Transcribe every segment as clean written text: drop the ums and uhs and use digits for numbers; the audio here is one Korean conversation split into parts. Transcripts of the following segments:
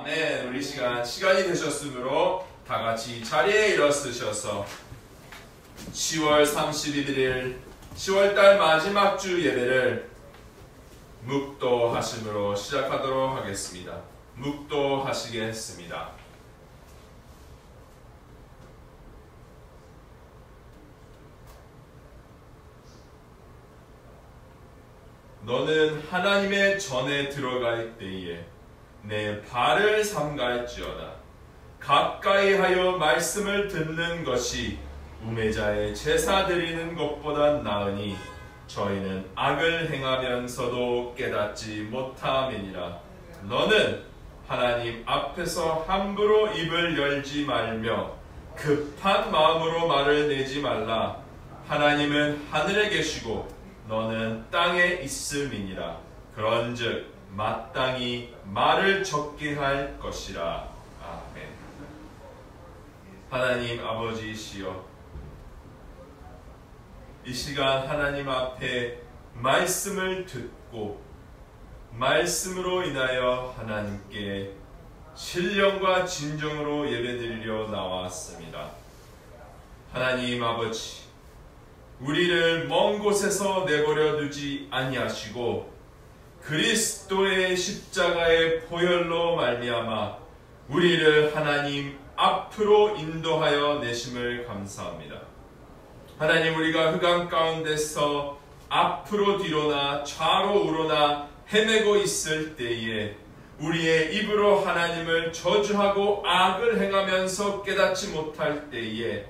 아멘. 우리 시간이 되셨으므로 다 같이 자리에 일어서셔서 10월 31일 10월달 마지막 주 예배를 묵도하심으로 시작하도록 하겠습니다. 묵도하시겠습니다. 너는 하나님의 전에 들어갈 때에 내 발을 삼갈지어다. 가까이 하여 말씀을 듣는 것이 우매자의 제사 드리는 것보다 나으니 저희는 악을 행하면서도 깨닫지 못함이니라. 너는 하나님 앞에서 함부로 입을 열지 말며 급한 마음으로 말을 내지 말라. 하나님은 하늘에 계시고 너는 땅에 있음이니라. 그런즉 마땅히 말을 적게 할 것이라. 아멘. 하나님 아버지시여, 이 시간 하나님 앞에 말씀을 듣고 말씀으로 인하여 하나님께 신령과 진정으로 예배드리려 나왔습니다. 하나님 아버지, 우리를 먼 곳에서 내버려 두지 아니하시고 그리스도의 십자가의 보혈로 말미암아 우리를 하나님 앞으로 인도하여 내심을 감사합니다. 하나님, 우리가 흑암 가운데서 앞으로 뒤로나 좌로 우로나 헤매고 있을 때에 우리의 입으로 하나님을 저주하고 악을 행하면서 깨닫지 못할 때에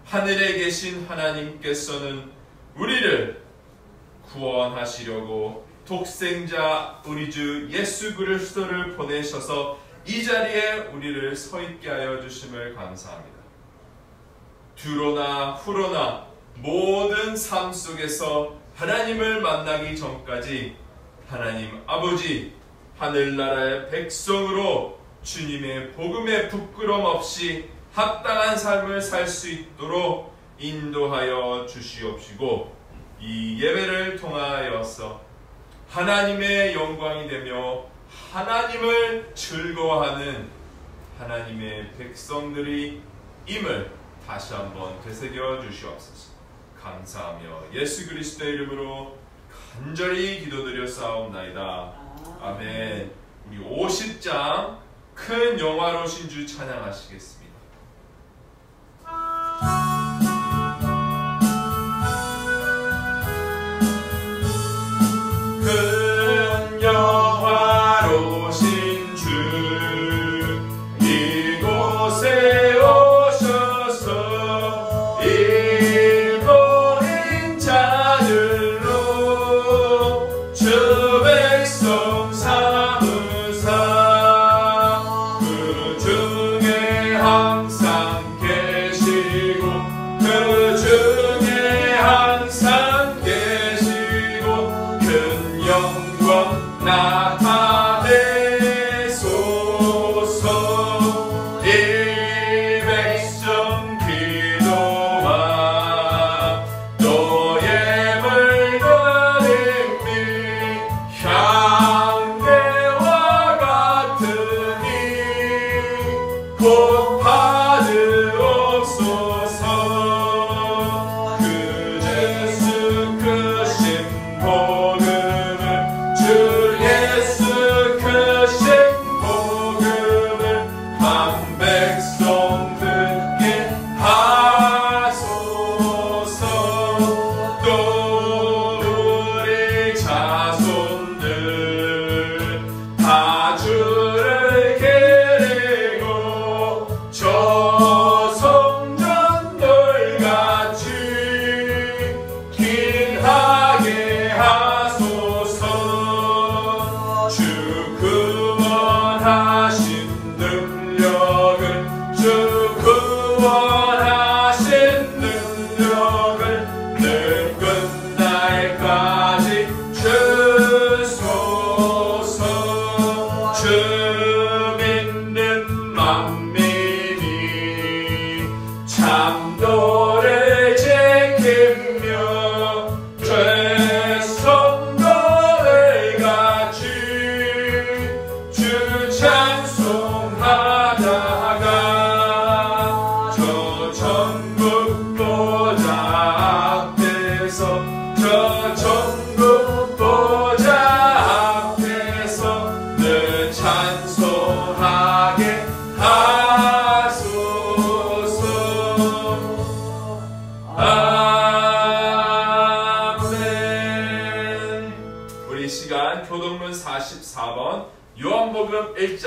하늘에 계신 하나님께서는 우리를 구원하시려고 독생자 우리 주 예수 그리스도를 보내셔서 이 자리에 우리를 서 있게 하여 주심을 감사합니다. 뒤로나 후로나 모든 삶 속에서 하나님을 만나기 전까지 하나님 아버지, 하늘나라의 백성으로 주님의 복음에 부끄럼 없이 합당한 삶을 살 수 있도록 인도하여 주시옵시고, 이 예배를 통하여서 하나님의 영광이 되며 하나님을 즐거워하는 하나님의 백성들이 임을 다시 한번 되새겨 주시옵소서. 감사하며 예수 그리스도의 이름으로 간절히 기도드려 싸움나이다. 아멘. 우리 50장 큰 영화로신 주 찬양하시겠습니다. 큰 영화로신 주 이곳에 오셔서 일본인 자들로 주 백성 삼으사 그 중에 항상 계시고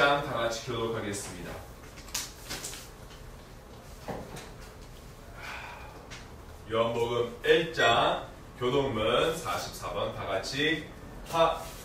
1장 다 같이 교독하겠습니다. 요한복음 1장 교독문 44번 다 같이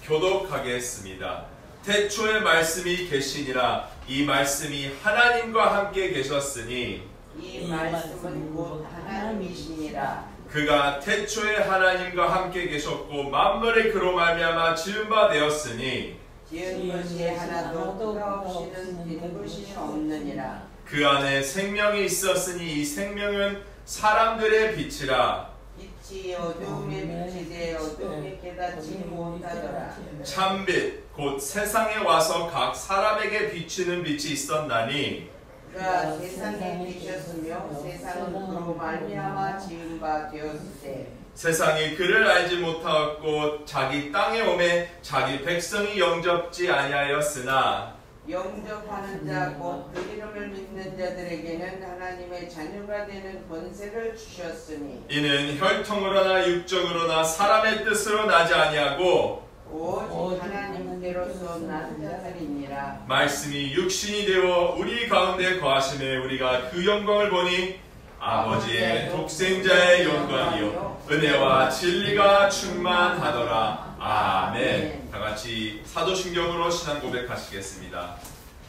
교독하겠습니다. 태초에 말씀이 계시니라. 이 말씀이 하나님과 함께 계셨으니 이 말씀은 곧 하나님이시니라. 그가 태초에 하나님과 함께 계셨고 만물이 그로 말미암아 지은 바 되었으니 지은 것이 하나도 그가 없이는 된 것이 없느니라. 그 안에 생명이 있었으니 이 생명은 사람들의 빛이라. 빛이 어두움에 비치되 어두움에 깨닫지 못하더라. 참빛 곧 세상에 와서 각 사람에게 비추는 빛이 있었나니 그가 세상에 비쳤으며 세상은 그로 말미암아 지은 바 되었으되 세상이 그를 알지 못하였고 자기 땅에 오매 자기 백성이 영접지 아니하였으나 영접하는 자 곧 그 이름을 믿는 자들에게는 하나님의 자녀가 되는 권세를 주셨으니 이는 혈통으로나 육적으로나 사람의 뜻으로 나지 아니하고 오직 하나님께로서 난 자들이니라. 말씀이 육신이 되어 우리 가운데 거하심에 우리가 그 영광을 보니 아버지의 독생자의 영광이요 은혜와 진리가 충만하더라. 아멘. 다같이 사도신경으로 신앙 고백하시겠습니다.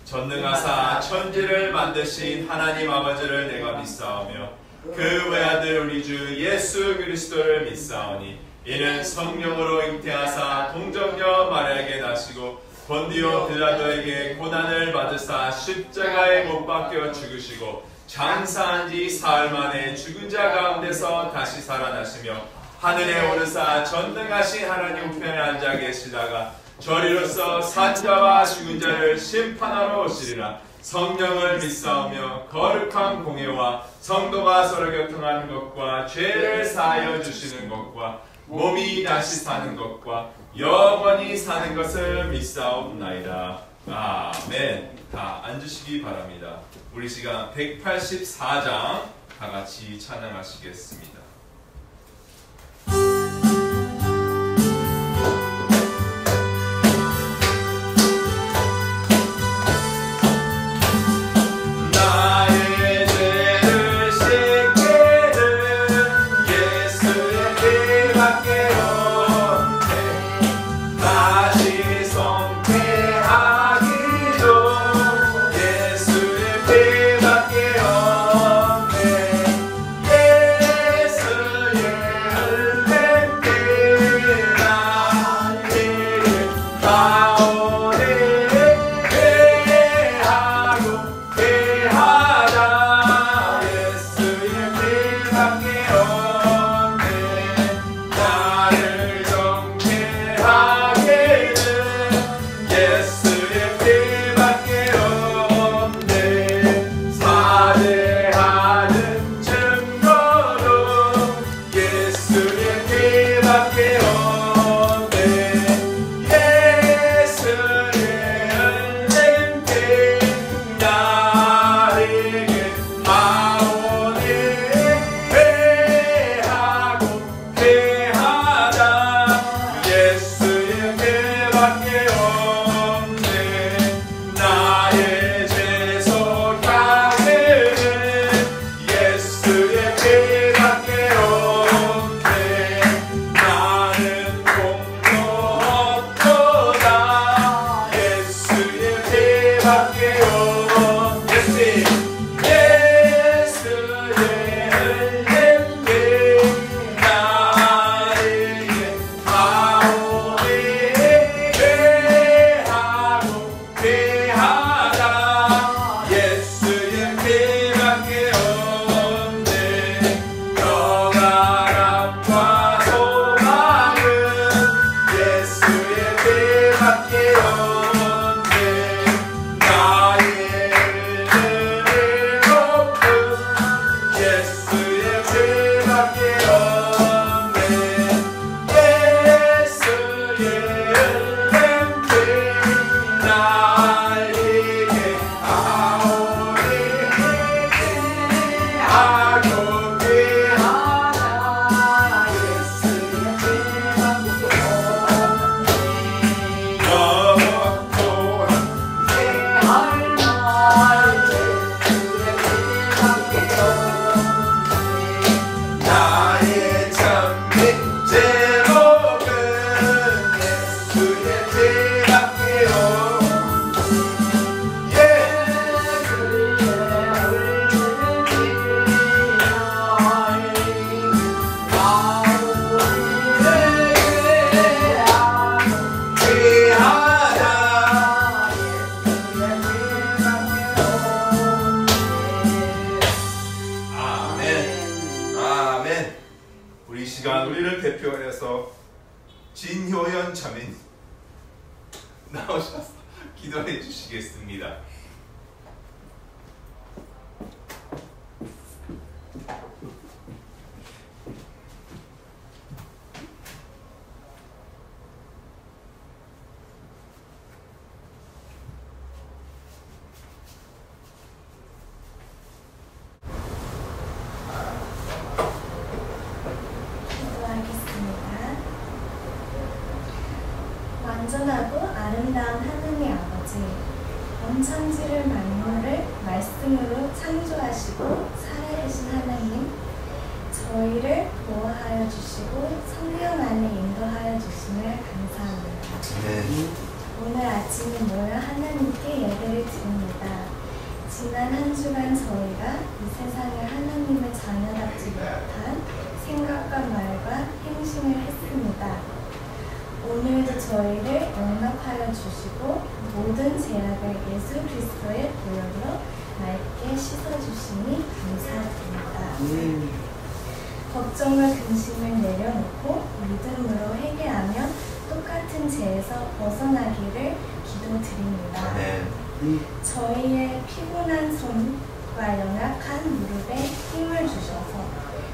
전능하사 천지를 만드신 하나님 아버지를 내가 믿사오며 그 외아들 우리 주 예수 그리스도를 믿사오니 이는 성령으로 잉태하사 동정녀 마리아에게 나시고 본디오 빌라도에게 고난을 받으사 십자가에 못 박혀 죽으시고 장사한 지 사흘 만에 죽은 자 가운데서 다시 살아나시며 하늘에 오르사 전능하신 하나님 우편에 앉아 계시다가 저리로서 산자와 죽은 자를 심판하러 오시리라. 성령을 믿사오며 거룩한 공예와 성도가 서로 교통하는 것과 죄를 사하여 주시는 것과 몸이 다시 사는 것과 영원히 사는 것을 믿사옵나이다. 아멘. 다 앉으시기 바랍니다. 우리 시간 184장 다 같이 찬양하시겠습니다. 예수의 진효연 자매님 나오셔서 기도해 주시겠습니다. 완전하고 아름다운 하느님 아버지, 온 천지를 만물을 말씀으로 창조하시고 살아계신 하나님, 저희를 보호하여 주시고 성령 안에 인도하여 주심을 감사합니다. 오늘 아침에 모여 하나님께 예배를 드립니다. 지난 한 주간 저희가 이 세상에 하나님의 자녀답지 못한 생각과 말과 행심을 했습니다. 오늘도 저희를 용납하여 주시고 모든 죄악을 예수 그리스도의 보혈로 맑게 씻어주시니 감사드립니다. 걱정과 근심을 내려놓고 믿음으로 회개하며 똑같은 죄에서 벗어나기를 기도드립니다. 저희의 피곤한 손과 연약한 무릎에 힘을 주셔서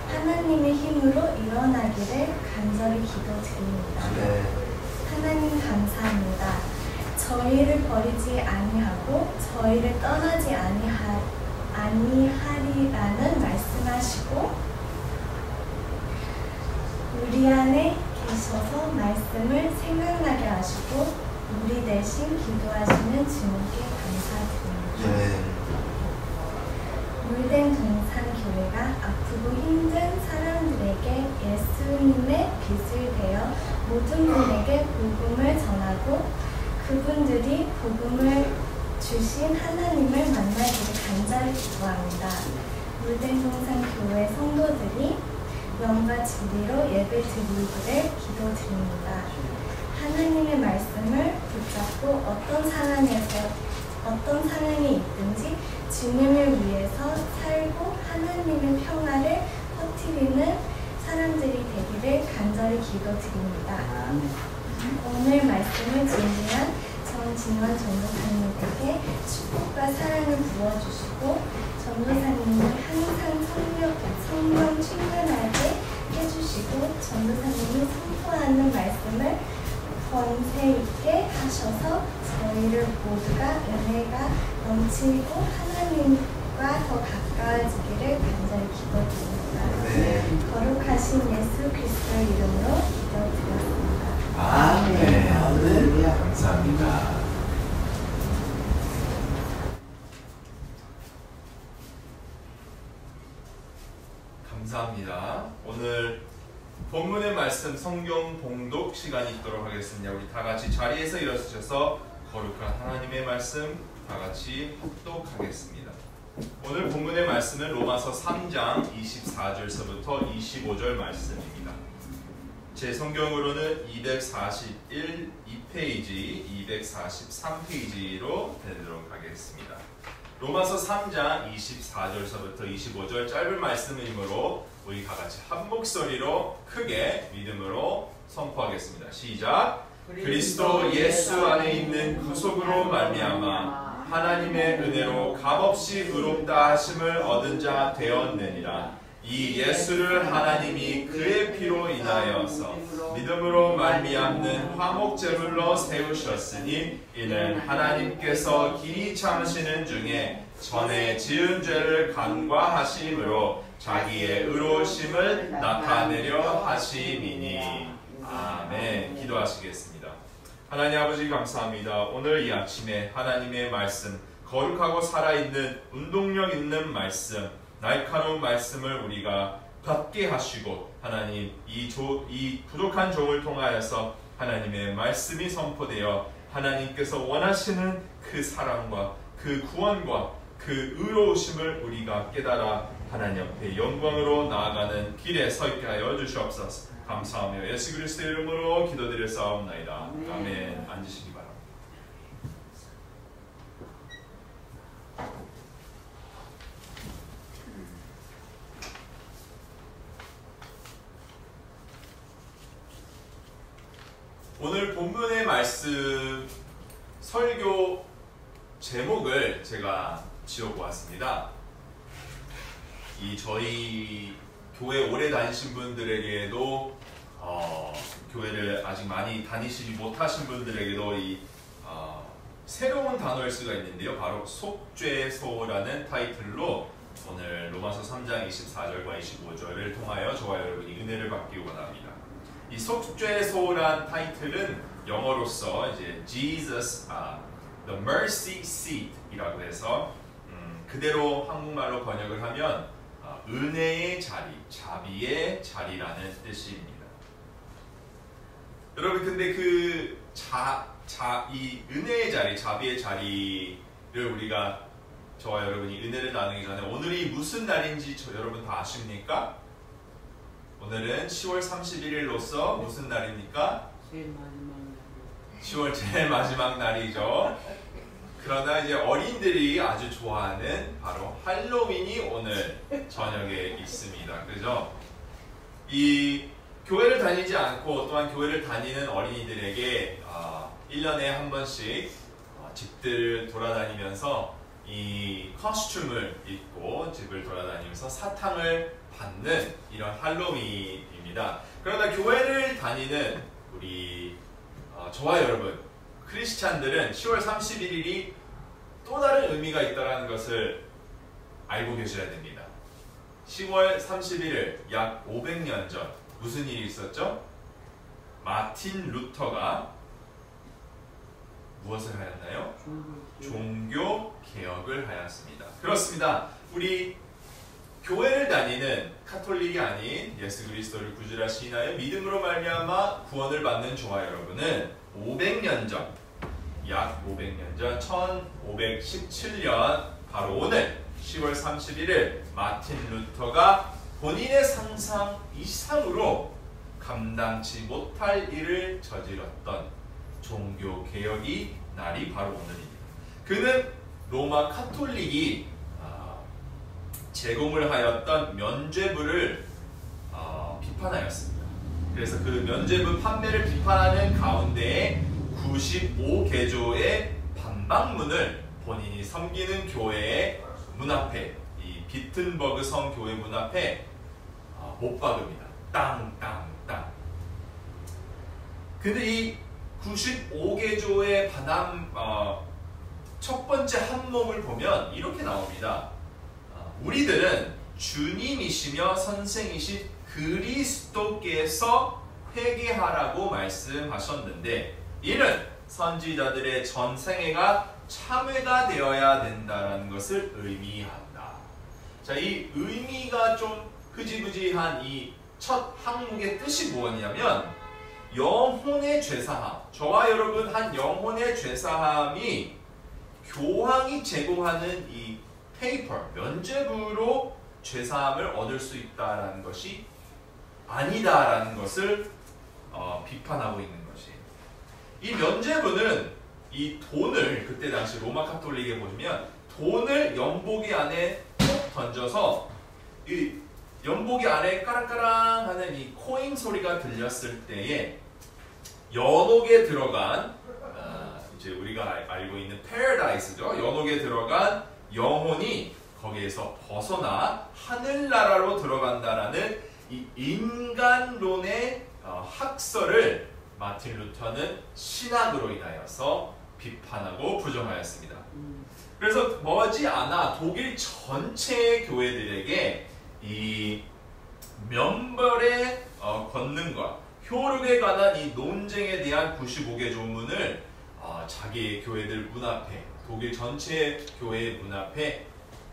하나님의 힘으로 일어나기를 간절히 기도드립니다. 하나님 감사합니다. 저희를 버리지 아니하고 저희를 떠나지 아니하리라는 말씀하시고 우리 안에 계셔서 말씀을 생각나게 하시고 우리 대신 기도하시는 주님께 감사드립니다. 물된 동산교회가 아프고 힘든 사람들에게 예수님의 빛을 되어 모든 분에게 복음을 전하고 그분들이 복음을 주신 하나님을 만나기를 간절히 기도합니다. 물된 동산교회 성도들이 영과 진리로 예배 드리기를 기도드립니다. 하나님의 말씀을 붙잡고 어떤 상황이 있든지 주님을 위해서 살고 하나님의 평화를 퍼뜨리는 사람들이 되기를 간절히 기도드립니다. 오늘 말씀을 준비한 정진원 전도사님에게 축복과 사랑을 부어주시고 전도사님이 항상 성령 충만하게 해주시고 전도사님이 선포하는 말씀을 권세 있게 하셔서 저희를 모두가 은혜가 넘치고 하나님과 더 가까워지기를 간절히 기도드립니다. 거룩하신 예수 그리스도의 이름으로 기도드렸습니다. 아멘. 감사합니다. 감사합니다. 오늘 본문의 말씀 성경 봉독 시간이 있도록 하겠습니다. 우리 다 같이 자리에서 일어서셔서 거룩한 하나님의 말씀 다 같이 합독하겠습니다. 오늘 본문의 말씀은 로마서 3장 24절서부터 25절 말씀입니다. 제 성경으로는 241페이지, 243페이지로 되도록 하겠습니다. 로마서 3장 24절서부터 25절 짧은 말씀이므로 우리 다 같이 한 목소리로 크게 믿음으로 선포하겠습니다. 시작. 그리스도 예수 안에 있는 구속으로 말미암아 하나님의 은혜로 값없이 의롭다 하심을 얻은 자 되었느니라. 이 예수를 하나님이 그의 피로 인하여서 믿음으로 말미암는 화목제물로 세우셨으니 이는 하나님께서 길이 참으시는 중에 전에 지은 죄를 간과하심으로 자기의 의로우심을 나타내려 하심이니. 아멘. 기도하시겠습니다. 하나님 아버지 감사합니다. 오늘 이 아침에 하나님의 말씀, 거룩하고 살아있는 운동력 있는 말씀, 날카로운 말씀을 우리가 받게 하시고 하나님 이 부족한 종을 통하여서 하나님의 말씀이 선포되어 하나님께서 원하시는 그 사랑과 그 구원과 그 의로우심을 우리가 깨달아 하나님 앞에 영광으로 나아가는 길에 서 있게 하여 주시옵소서. 감사하며 예수 그리스도의 이름으로 기도드렸사옵나이다. 아멘. 앉으시기 바랍니다. 말씀 설교 제목을 제가 지어보았습니다. 이 저희 교회 오래 다니신 분들에게도 교회를 아직 많이 다니시지 못하신 분들에게도 이 새로운 단어일 수가 있는데요. 바로 속죄소라는 타이틀로 오늘 로마서 3장 24절과 25절을 통하여 저와 여러분이 은혜를 받기 원합니다. 이 속죄소란 타이틀은 영어로서 이제 Jesus, the mercy seat이라고 해서 그대로 한국말로 번역을 하면 은혜의 자리, 자비의 자리라는 뜻입니다. 여러분, 근데 이 은혜의 자리, 자비의 자리를 우리가 저와 여러분이 은혜를 나누기 전에 오늘이 무슨 날인지 여러분 다 아십니까? 오늘은 10월 31일로서 무슨 날입니까? 제일 마지막 날. 10월 제일 마지막 날이죠. 그러나 이제 어린들이 아주 좋아하는 바로 할로윈이 오늘 저녁에 있습니다. 그죠? 이 교회를 다니지 않고 또한 교회를 다니는 어린이들에게 1년에 한 번씩 집들 돌아다니면서 이 커스튬을 입고 집을 돌아다니면서 사탕을 받는 이런 할로윈입니다. 그러나 교회를 다니는 우리 저와 여러분 크리스찬들은 10월 31일이 또 다른 의미가 있다는 것을 알고 계셔야 됩니다. 10월 31일 약 500년 전 무슨 일이 있었죠? 마틴 루터가 무엇을 하였나요? 종교 개혁을 하였습니다. 그렇습니다. 우리 교회를 다니는 카톨릭이 아닌 예수 그리스도를 구주라 시인하여 믿음으로 말미암아 구원을 받는 저와 여러분은 500년 전, 약 500년 전 1517년 바로 오늘 10월 31일 마틴 루터가 본인의 상상 이상으로 감당치 못할 일을 저질렀던 종교 개혁이 날이 바로 오늘입니다. 그는 로마 카톨릭이 제공을 하였던 면죄부를 비판하였습니다. 그래서 그 면죄부 판매를 비판하는 가운데에 95개조의 반박문을 본인이 섬기는 교회의 문 앞에, 이 비튼버그 성교회 문 앞에 못 박읍니다. 땅땅땅. 근데 이 95개조의 반함 첫 번째 한몸을 보면 이렇게 나옵니다. 우리들은 주님이시며 선생이신 그리스도께서 회개하라고 말씀하셨는데 이는 선지자들의 전생애가 참회가 되어야 된다는 것을 의미한다. 자, 이 의미가 좀 흐지부지한 이 첫 항목의 뜻이 무엇이냐면 영혼의 죄사함, 저와 여러분 한 영혼의 죄사함이 교황이 제공하는 이 페이퍼, 면죄부로 죄사함을 얻을 수 있다라는 것이 아니다라는 것을 비판하고 있는 것이에요. 이 면죄부는 이 돈을 그때 당시 로마 카톨릭에 보시면 돈을 연보기 안에 톡 던져서 이 연보기 안에 까랑까랑 하는 이 코인 소리가 들렸을 때에 연옥에 들어간 이제 우리가 알고 있는 패러다이스죠. 연옥에 들어간 영혼이 거기에서 벗어나 하늘나라로 들어간다라는 이 인간론의 학설을 마틴 루터는 신학으로 인하여서 비판하고 부정하였습니다. 그래서 머지않아 독일 전체 교회들에게 이 면벌의 권능과 효력에 관한 이 논쟁에 대한 95개 조문을 자기 교회들 문 앞에, 독일 전체 교회 문 앞에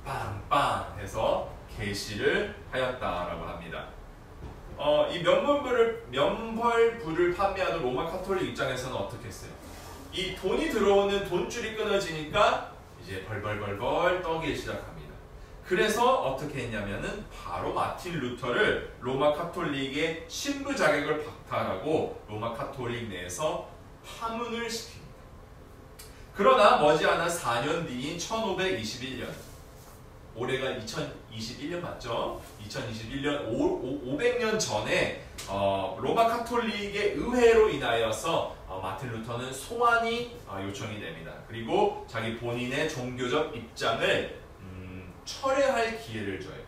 빵빵 해서 게시를 하였다라고 합니다. 이 면벌부를 판매하는 로마 카톨릭 입장에서는 어떻게 했어요? 이 돈이 들어오는 돈줄이 끊어지니까 이제 벌벌벌벌 떠기 시작합니다. 그래서 어떻게 했냐면은 바로 마틴 루터를 로마 카톨릭의 신부 자격을 박탈하고 로마 카톨릭 내에서 파문을 시킵니다. 그러나 머지않아 4년 뒤인 1521년 올해가 2021년 맞죠? 2021년 500년 전에 로마 카톨릭의 의회로 인하여서 마틴 루터는 소환이 요청이 됩니다. 그리고 자기 본인의 종교적 입장을 철회할 기회를 줘요.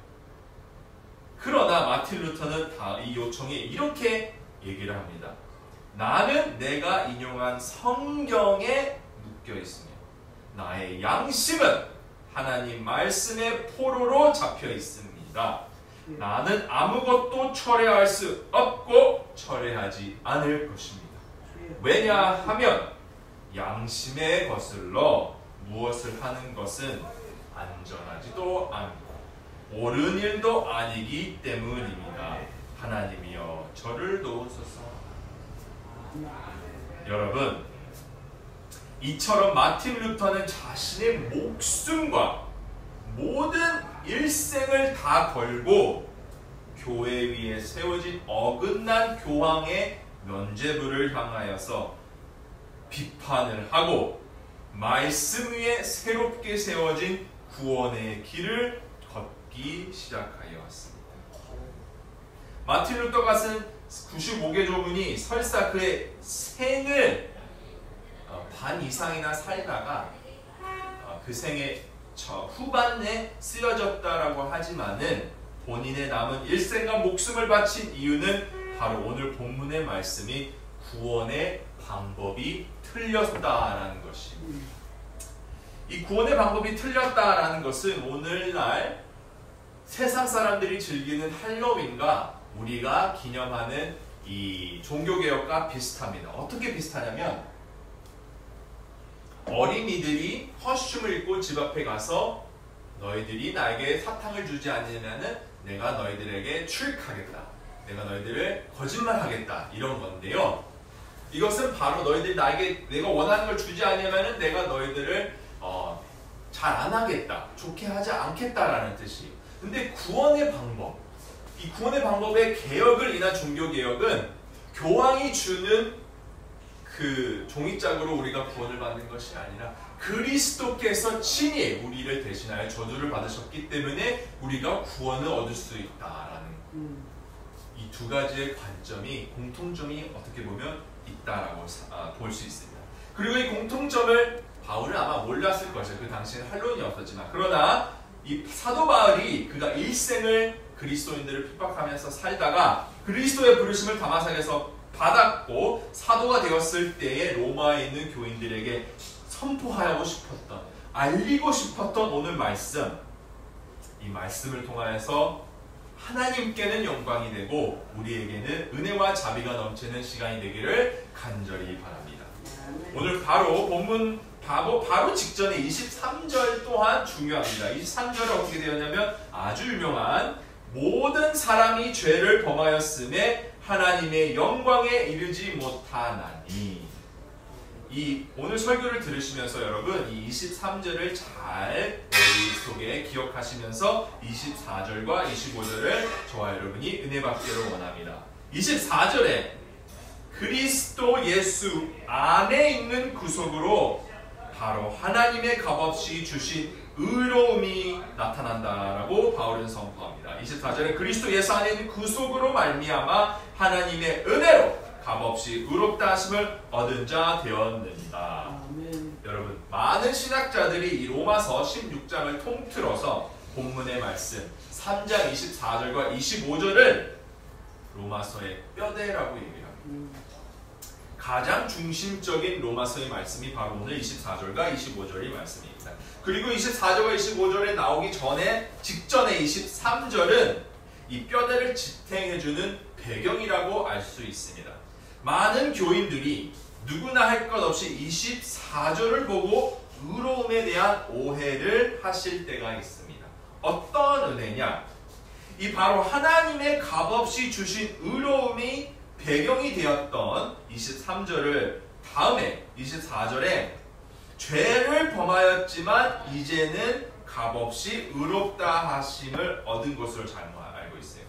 그러나 마틴 루터는 이 요청에 이렇게 얘기를 합니다. 나는 내가 인용한 성경에 묶여 있으며 나의 양심은 하나님 말씀의 포로로 잡혀 있습니다. 나는 아무것도 철회할 수 없고 철회하지 않을 것입니다. 왜냐하면 양심에 거슬러 무엇을 하는 것은 안전하지도 않고 옳은 일도 아니기 때문입니다. 하나님이여 저를 도우소서. 여러분, 이처럼 마틴 루터는 자신의 목숨과 모든 일생을 다 걸고 교회 위에 세워진 어긋난 교황의 면죄부를 향하여서 비판을 하고 말씀 위에 새롭게 세워진 구원의 길을 걷기 시작하여 왔습니다. 마틴 루터가 쓴 95개 조문이 설사 그의 생을 반 이상이나 살다가 그 생의 후반에 쓰여졌다라고 하지만은 본인의 남은 일생과 목숨을 바친 이유는 바로 오늘 본문의 말씀이 구원의 방법이 틀렸다라는 것입니다. 이 구원의 방법이 틀렸다라는 것은 오늘날 세상 사람들이 즐기는 할로윈과 우리가 기념하는 이 종교개혁과 비슷합니다. 어떻게 비슷하냐면 어린이들이 커스튬을 입고 집 앞에 가서 너희들이 나에게 사탕을 주지 않으면 내가 너희들에게 출익하겠다. 내가 너희들을 거짓말하겠다. 이런 건데요. 이것은 바로 너희들이 나에게 내가 원하는 걸 주지 않으면 내가 너희들을 잘 안 하겠다. 좋게 하지 않겠다라는 뜻이에요. 근데 구원의 방법, 이 구원의 방법의 개혁을 인한 종교개혁은 교황이 주는 그 종이짝으로 우리가 구원을 받는 것이 아니라 그리스도께서 친히 우리를 대신하여 저주를 받으셨기 때문에 우리가 구원을 얻을 수 있다라는 이 두 가지의 관점이 공통점이 어떻게 보면 있다라고 볼 수 있습니다. 그리고 이 공통점을 바울은 아마 몰랐을 것이에요. 그 당시에는 할로윈이 없었지만 그러나 이 사도 바울이 그가 일생을 그리스도인들을 핍박하면서 살다가 그리스도의 부르심을 다마색에서 받았고 사도가 되었을 때에 로마에 있는 교인들에게 선포하고 싶었던, 알리고 싶었던 오늘 말씀, 이 말씀을 통하여서 하나님께는 영광이 되고 우리에게는 은혜와 자비가 넘치는 시간이 되기를 간절히 바랍니다. 오늘 바로 본문 바로 직전에 23절 또한 중요합니다. 23절은 어떻게 되었냐면 아주 유명한 모든 사람이 죄를 범하였음에 하나님의 영광에 이르지 못하나니. 이 오늘 설교를 들으시면서 여러분 이 23절을 잘 머릿속에 기억하시면서 24절과 25절을 저와 여러분이 은혜 받기를 원합니다. 24절에 그리스도 예수 안에 있는 구속으로 바로 하나님의 값없이 주신 의로움이 나타난다라고 바울은 선포합니다. 24절에 그리스도 예수 안에 있는 구속으로 말미암아 하나님의 은혜로 값없이 의롭다 하심을 얻은 자 되었느니라. 여러분, 많은 신학자들이 이 로마서 16장을 통틀어서 본문의 말씀 3장 24절과 25절을 로마서의 뼈대라고 얘기합니다. 가장 중심적인 로마서의 말씀이 바로 오늘 24절과 25절의 말씀입니다. 그리고 24절과 25절에 나오기 직전에 23절은 이 뼈대를 지탱해주는 배경이라고 알 수 있습니다. 많은 교인들이 누구나 할 것 없이 24절을 보고 의로움에 대한 오해를 하실 때가 있습니다. 어떤 은혜냐? 이 바로 하나님의 값없이 주신 의로움이 배경이 되었던 23절을 다음에 24절에 죄를 범하였지만 이제는 값없이 의롭다 하심을 얻은 것으로 잘 알고 있어요.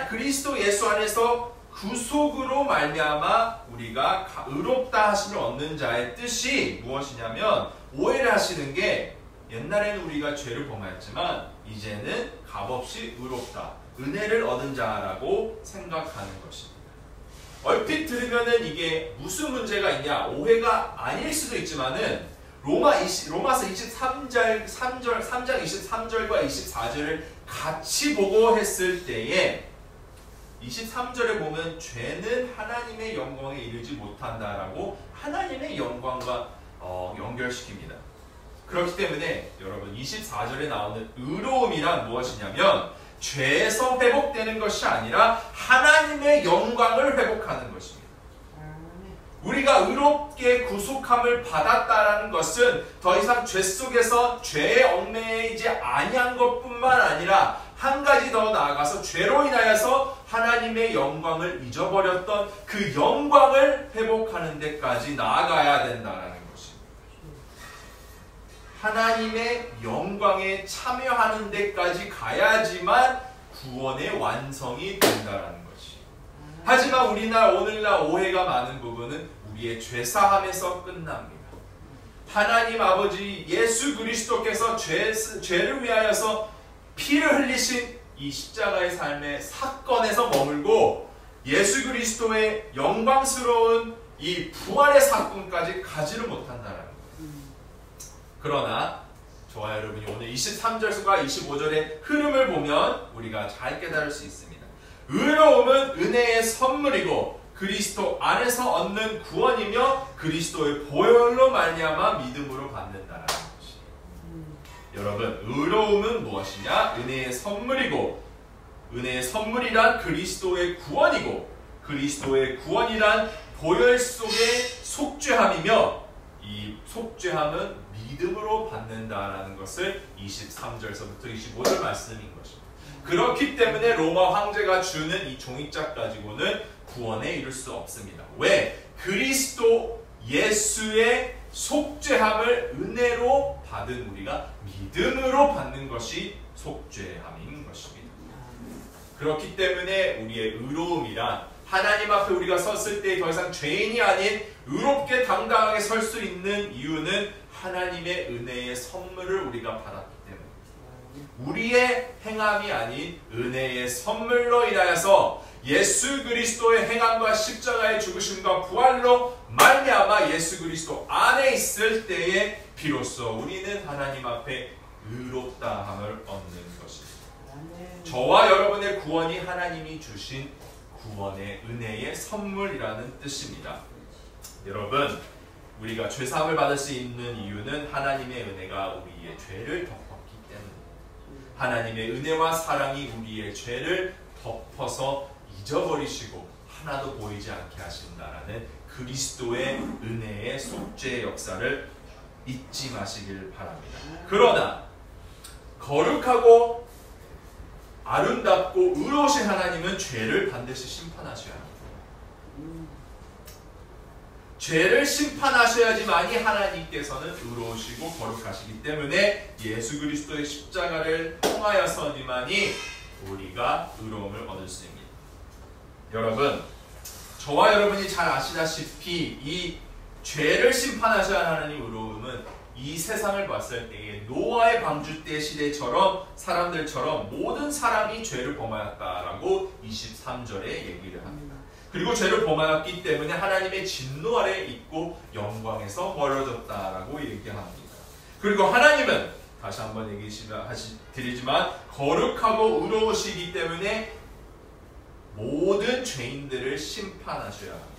그리스도 예수 안에서 구속으로 말미암아 우리가 의롭다 하심을 얻는 자의 뜻이 무엇이냐면 오해를 하시는 게 옛날에는 우리가 죄를 범하였지만 이제는 값없이 의롭다, 은혜를 얻은 자라고 생각하는 것입니다. 얼핏 들으면은 이게 무슨 문제가 있냐, 오해가 아닐 수도 있지만은 로마서 3장 23절과 24절을 같이 보고 했을 때에 23절에 보면 죄는 하나님의 영광에 이르지 못한다라고 하나님의 영광과 연결시킵니다. 그렇기 때문에 여러분 24절에 나오는 의로움이란 무엇이냐면 죄에서 회복되는 것이 아니라 하나님의 영광을 회복하는 것입니다. 우리가 의롭게 구속함을 받았다라는 것은 더 이상 죄 속에서 죄에 얽매이지 아니한 것뿐만 아니라 한 가지 더 나아가서 죄로 인하여서 하나님의 영광을 잊어버렸던 그 영광을 회복하는 데까지 나아가야 된다는 것입니다. 하나님의 영광에 참여하는 데까지 가야지만 구원의 완성이 된다는 것입니다. 하지만 오늘날 오해가 많은 부분은 우리의 죄사함에서 끝납니다. 하나님 아버지 예수 그리스도께서 죄를 위하여서 피를 흘리신 이 십자가의 삶의 사건에서 머물고 예수 그리스도의 영광스러운 이 부활의 사건까지 가지를 못한다는 거예요. 그러나 저와 여러분이 오늘 23절과 25절의 흐름을 보면 우리가 잘 깨달을 수 있습니다. 의로움은 은혜의 선물이고 그리스도 안에서 얻는 구원이며 그리스도의 보혈로 말미암아 믿음으로 받는다라는 것입니다. 여러분, 의로움은 무엇이냐? 은혜의 선물이고 은혜의 선물이란 그리스도의 구원이고 그리스도의 구원이란 보혈 속의 속죄함이며 이 속죄함은 믿음으로 받는다라는 것을 23절서부터 25절 말씀인 것입니다. 그렇기 때문에 로마 황제가 주는 이 종이짝 가지고는 구원에 이를 수 없습니다. 왜? 그리스도 예수의 속죄함을 은혜로 받은 우리가 믿음으로 받는 것이 속죄함인 것입니다. 그렇기 때문에 우리의 의로움이란 하나님 앞에 우리가 섰을 때 더 이상 죄인이 아닌 의롭게 당당하게 설 수 있는 이유는 하나님의 은혜의 선물을 우리가 받았기 때문입니다. 우리의 행함이 아닌 은혜의 선물로 인하여서 예수 그리스도의 행함과 십자가의 죽으심과 부활로 말미암아 예수 그리스도 안에 있을 때에 비로소 우리는 하나님 앞에 의롭다함을 얻는 것입니다. 저와 여러분의 구원이 하나님이 주신 구원의 은혜의 선물이라는 뜻입니다. 여러분, 우리가 죄사함을 받을 수 있는 이유는 하나님의 은혜가 우리의 죄를 덮었기 때문입니다. 하나님의 은혜와 사랑이 우리의 죄를 덮어서 잊어버리시고 하나도 보이지 않게 하신다라는 그리스도의 은혜의 속죄의 역사를 잊지 마시길 바랍니다. 그러나 거룩하고 아름답고 의로우신 하나님은 죄를 반드시 심판하셔야 합니다. 죄를 심판하셔야지만이 하나님께서는 의로우시고 거룩하시기 때문에 예수 그리스도의 십자가를 통하여서니만이 우리가 의로움을 얻을 수 있습니다. 여러분, 저와 여러분이 잘 아시다시피 이 죄를 심판하셔야 하는 의로움은 이 세상을 봤을 때에 노아의 방주 때 시대처럼 사람들처럼 모든 사람이 죄를 범하였다라고 23절에 얘기를 합니다. 그리고 죄를 범하였기 때문에 하나님의 진노 아래 있고 영광에서 멀어졌다라고 얘기합니다. 그리고 하나님은 다시 한번 드리지만 거룩하고 의로우시기 때문에 모든 죄인들을 심판하셔야 합니다.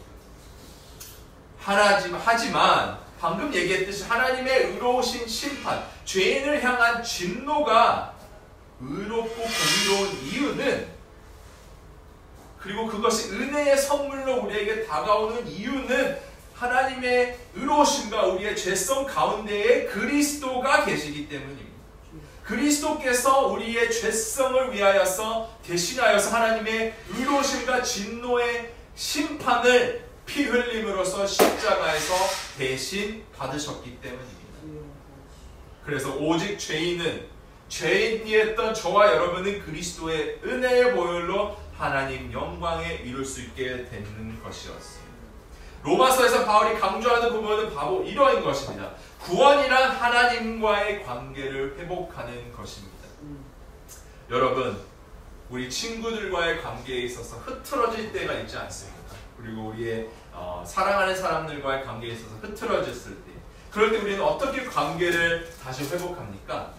하지만 방금 얘기했듯이 하나님의 의로우신 심판, 죄인을 향한 진노가 의롭고 공의로운 이유는, 그리고 그것이 은혜의 선물로 우리에게 다가오는 이유는 하나님의 의로우심과 우리의 죄성 가운데에 그리스도가 계시기 때문입니다. 그리스도께서 우리의 죄성을 위하여서 대신하여서 하나님의 의로우심과 진노의 심판을 피 흘림으로써 십자가에서 대신 받으셨기 때문입니다. 그래서 오직 죄인이었던 저와 여러분은 그리스도의 은혜의 보혈로 하나님 영광에 이룰 수 있게 되는 것이었습니다. 로마서에서 바울이 강조하는 부분은 바로 이러한 것입니다. 구원이란 하나님과의 관계를 회복하는 것입니다. 여러분, 우리 친구들과의 관계에 있어서 흐트러질 때가 있지 않습니까? 그리고 우리의 사랑하는 사람들과의 관계에 있어서 흐트러졌을 때, 그럴 때 우리는 어떻게 관계를 다시 회복합니까?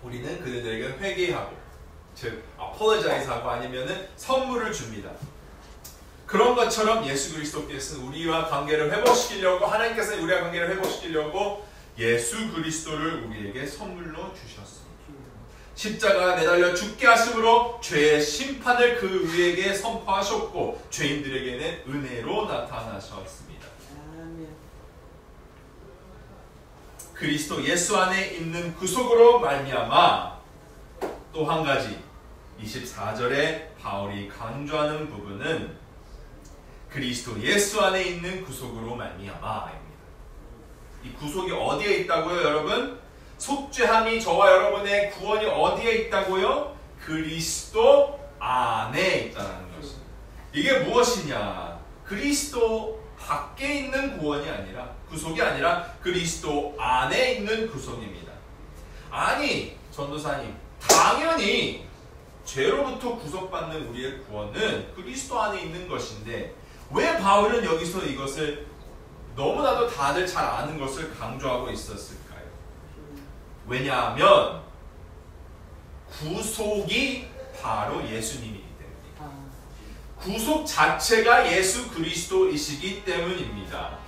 우리는 그들에게 회개하고, 즉 apologize하고 아니면은 선물을 줍니다. 그런 것처럼 예수 그리스도께서는 우리와 관계를 회복시키려고, 하나님께서는 우리와 관계를 회복시키려고 예수 그리스도를 우리에게 선물로 주셨습니다. 십자가에 매달려 죽게 하심으로 죄의 심판을 그 위에게 선포하셨고 죄인들에게는 은혜로 나타나셨습니다. 그리스도 예수 안에 있는 구속으로 말미암아, 또 한 가지 24절에 바울이 강조하는 부분은 그리스도 예수 안에 있는 구속으로 말미암아입니다. 이 구속이 어디에 있다고요, 여러분? 속죄함이 저와 여러분의 구원이 어디에 있다고요? 그리스도 안에 있다는 것입니다. 이게 무엇이냐? 그리스도 밖에 있는 구원이 아니라, 구속이 아니라 그리스도 안에 있는 구속입니다. 아니, 전도사님, 당연히 죄로부터 구속받는 우리의 구원은 그리스도 안에 있는 것인데 왜 바울은 여기서 이것을 너무나도 다들 잘 아는 것을 강조하고 있었을까요? 왜냐하면 구속이 바로 예수님이기 때문입니다. 구속 자체가 예수 그리스도이시기 때문입니다.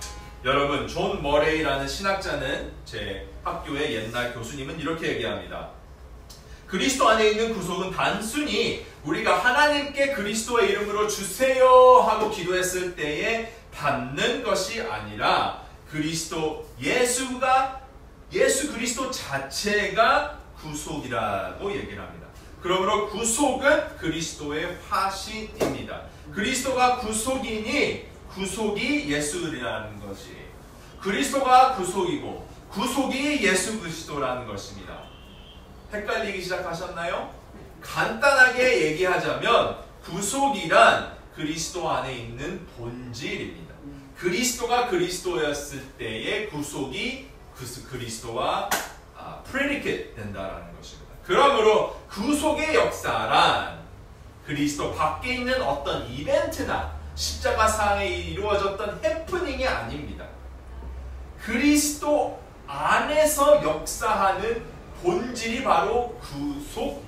여러분, 존 머레이라는 신학자는, 제 학교의 옛날 교수님은 이렇게 얘기합니다. 그리스도 안에 있는 구속은 단순히 우리가 하나님께 그리스도의 이름으로 주세요 하고 기도했을 때에 받는 것이 아니라 예수 그리스도 자체가 구속이라고 얘기를 합니다. 그러므로 구속은 그리스도의 화신입니다. 그리스도가 구속이니 구속이 예수라는 것이, 그리스도가 구속이고 구속이 예수 그리스도라는 것입니다. 헷갈리기 시작하셨나요? 간단하게 얘기하자면 구속이란 그리스도 안에 있는 본질입니다. 그리스도가 그리스도였을 때의 구속이 그리스도와 predicate 된다는 것입니다. 그러므로 구속의 역사란 그리스도 밖에 있는 어떤 이벤트나 십자가상에 이루어졌던 해프닝이 아닙니다. 그리스도 안에서 역사하는 본질이 바로 구속.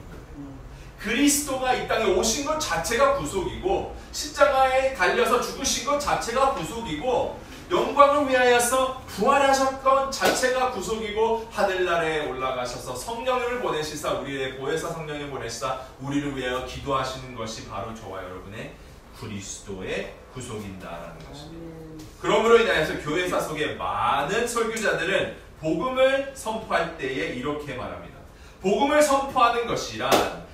그리스도가 이 땅에 오신 것 자체가 구속이고, 십자가에 달려서 죽으신 것 자체가 구속이고, 영광을 위하여서 부활하셨던 자체가 구속이고, 하늘나라에 올라가셔서 성령을 보내시사, 우리의 보혜사 성령을 보내시사 우리를 위하여 기도하시는 것이 바로 저와 여러분의 그리스도의 구속인다라는 것입니다. 그러므로 인하여서 교회사 속의 많은 설교자들은 복음을 선포할 때에 이렇게 말합니다. 복음을 선포하는 것이란,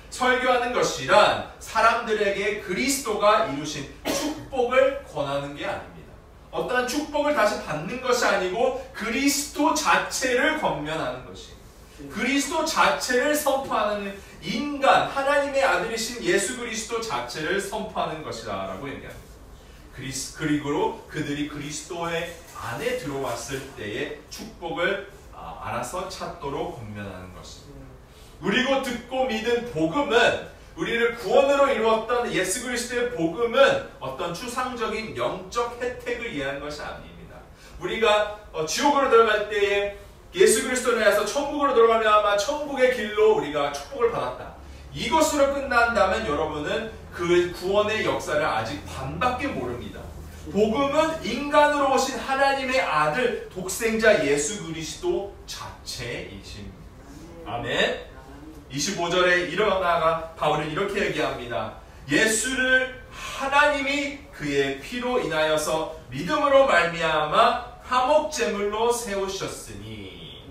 설교하는 것이란 사람들에게 그리스도가 이루신 축복을 권하는 게 아닙니다. 어떠한 축복을 다시 받는 것이 아니고 그리스도 자체를 권면하는 것입니다. 그리스도 자체를 선포하는 인간, 하나님의 아들이신 예수 그리스도 자체를 선포하는 것이다 라고 얘기합니다. 그리고 그들이 그리스도의 안에 들어왔을 때의 축복을 알아서 찾도록 권면하는 것입니다. 그리고 듣고 믿은 복음은, 우리를 구원으로 이루었던 예수 그리스도의 복음은 어떤 추상적인 영적 혜택을 이해하는 것이 아닙니다. 우리가 지옥으로 들어갈 때에 예수 그리스도를 위해서 천국으로 들어가면 아마 천국의 길로 우리가 축복을 받았다. 이것으로 끝난다면 여러분은 그 구원의 역사를 아직 반밖에 모릅니다. 복음은 인간으로 오신 하나님의 아들, 독생자 예수 그리스도 자체이십니다. 아멘. 25절에 일어나가 바울은 이렇게 얘기합니다. 예수를 하나님이 그의 피로 인하여서 믿음으로 말미암아 화목제물로 세우셨으니,